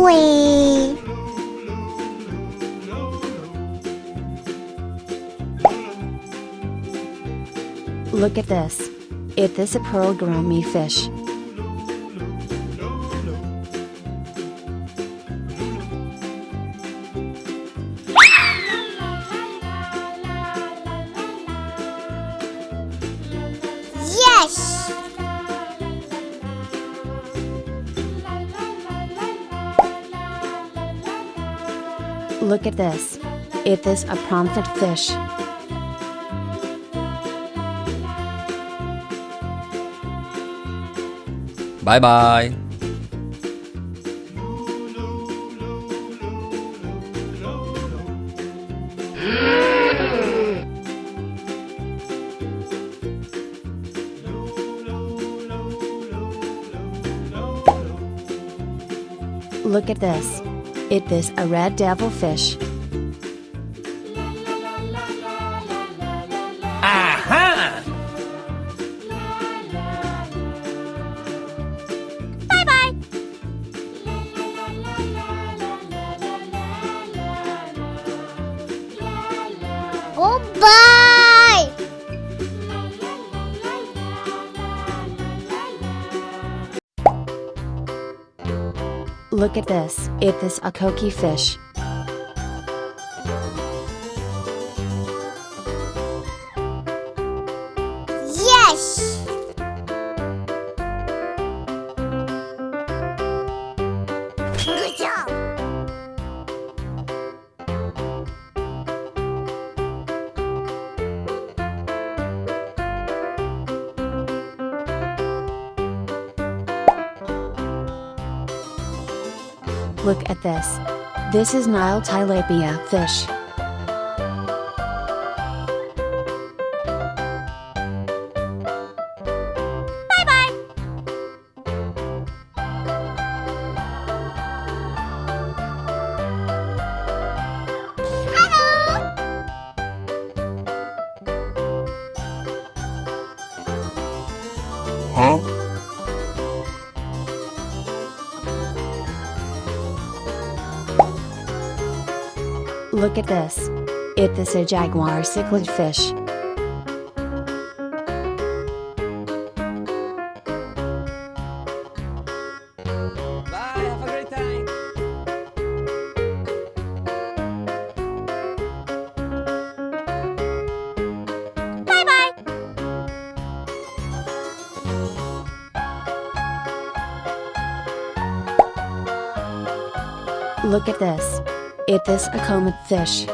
Wee. Look at this. It is a pearl gourmet fish. Yes! Look at this. It is a prawnfed fish. Bye bye. Look at this. It is a red devilfish. Aha! Bye-bye! Goodbye! Look at this. It is a coqui fish. Yes! Good job! Look at this. This is Nile tilapia fish. Bye-bye! Hello! Huh? Look at this. It is a jaguar cichlid fish. Bye, have a great time. Bye-bye! Look at this. It is a comet fish.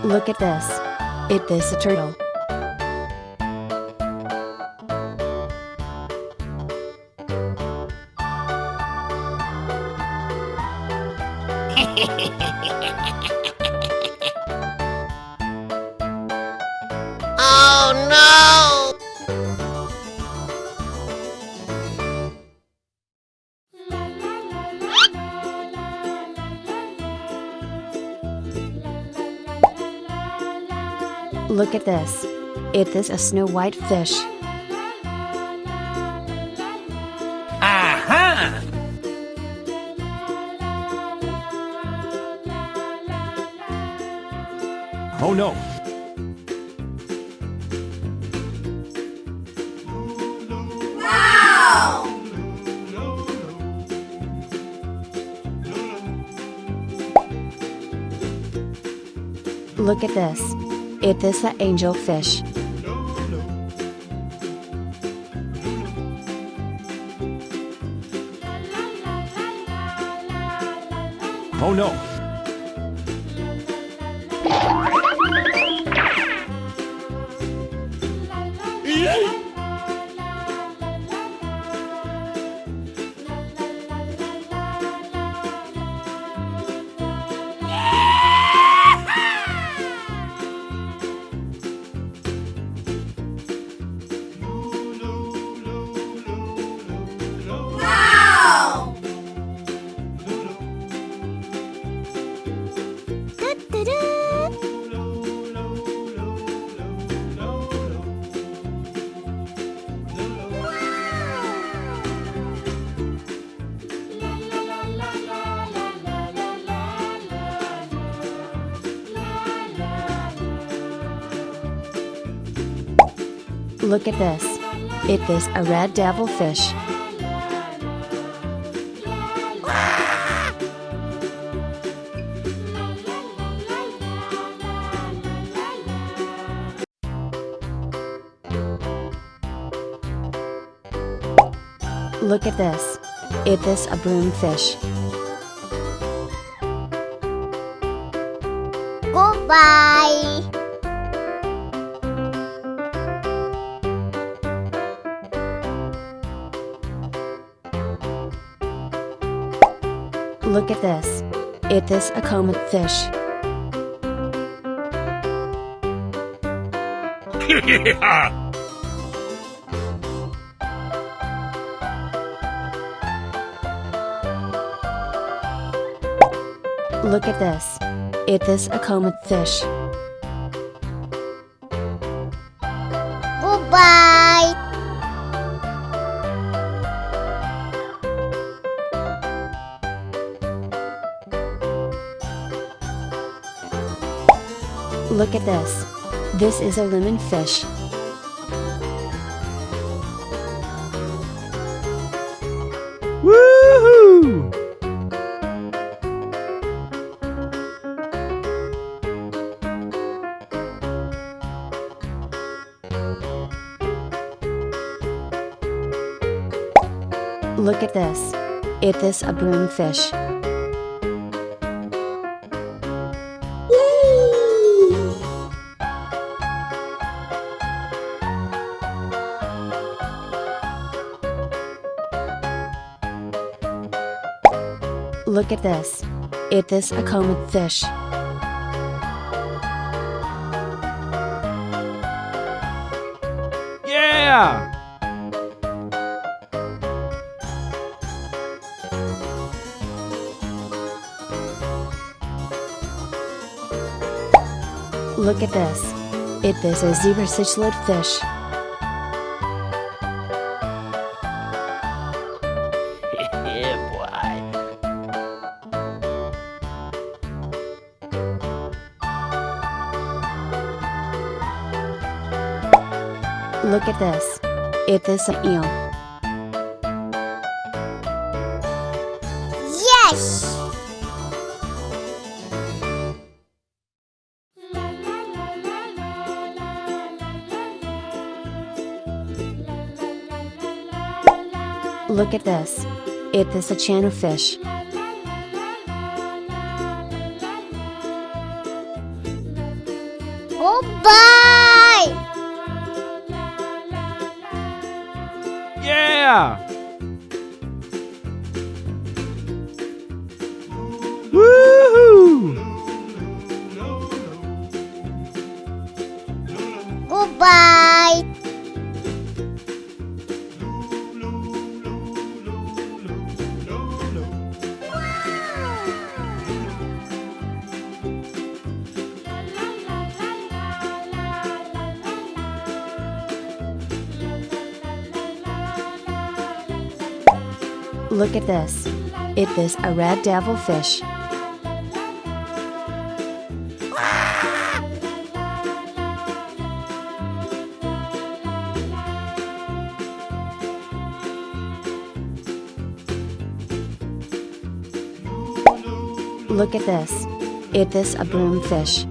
Look at this. It is a turtle. Oh no! Look at this. It is a snow white fish. Aha! Oh no! Look at this. It is an angelfish. Oh no! Look at this. It is a red devilfish. Look at this. It is a broomfish. Goodbye. Look at this. It is a comet fish. Look at this. It is a comet fish. Goodbye. Look at this. This is a lemon fish. Woohoo! Look at this. It is a broomfish. Look at this. It is a comet fish. Yeah! Look at this. It is a zebra cichlid fish. Yeah, boy. Look at this. It is an eel. Yes. Look at this. It is a channel fish. Goodbye. Yeah! Woohoo! Goodbye. Look at this. It is a red devilfish. Look at this. It is a broomfish.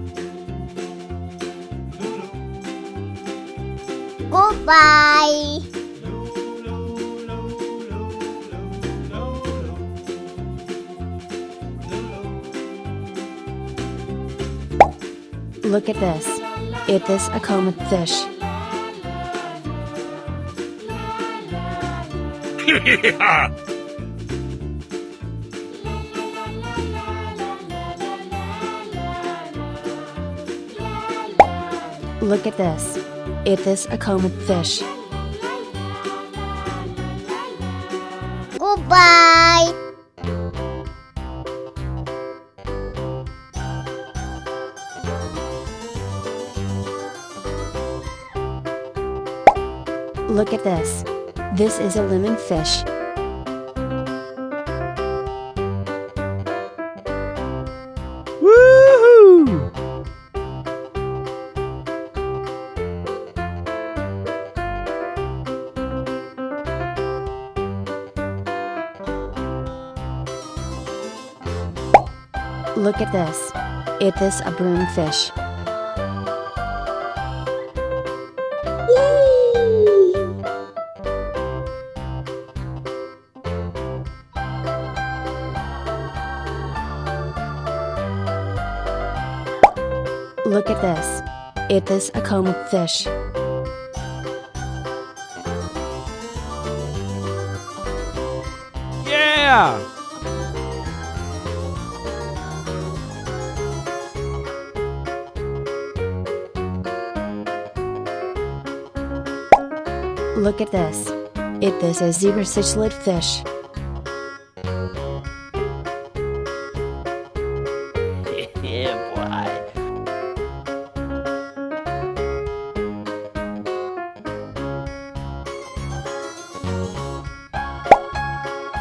Goodbye. Look at this. It is a comet fish. Look at this. It is a comet fish. Goodbye. Look at this. This is a lemon fish. Woohoo! Look at this. It is a broomfish. Look at this. It is a comb fish. Yeah! Look at this. It is a zebra cichlid fish. Yeah, boy.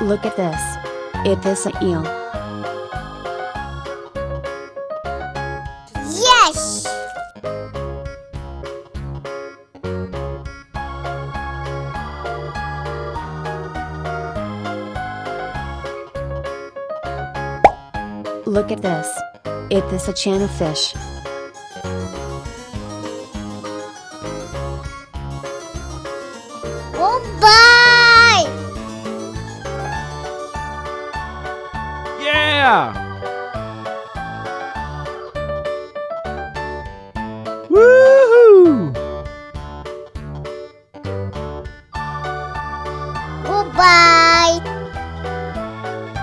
Look at this. It is an eel. Yes! Look at this. It is a channel fish.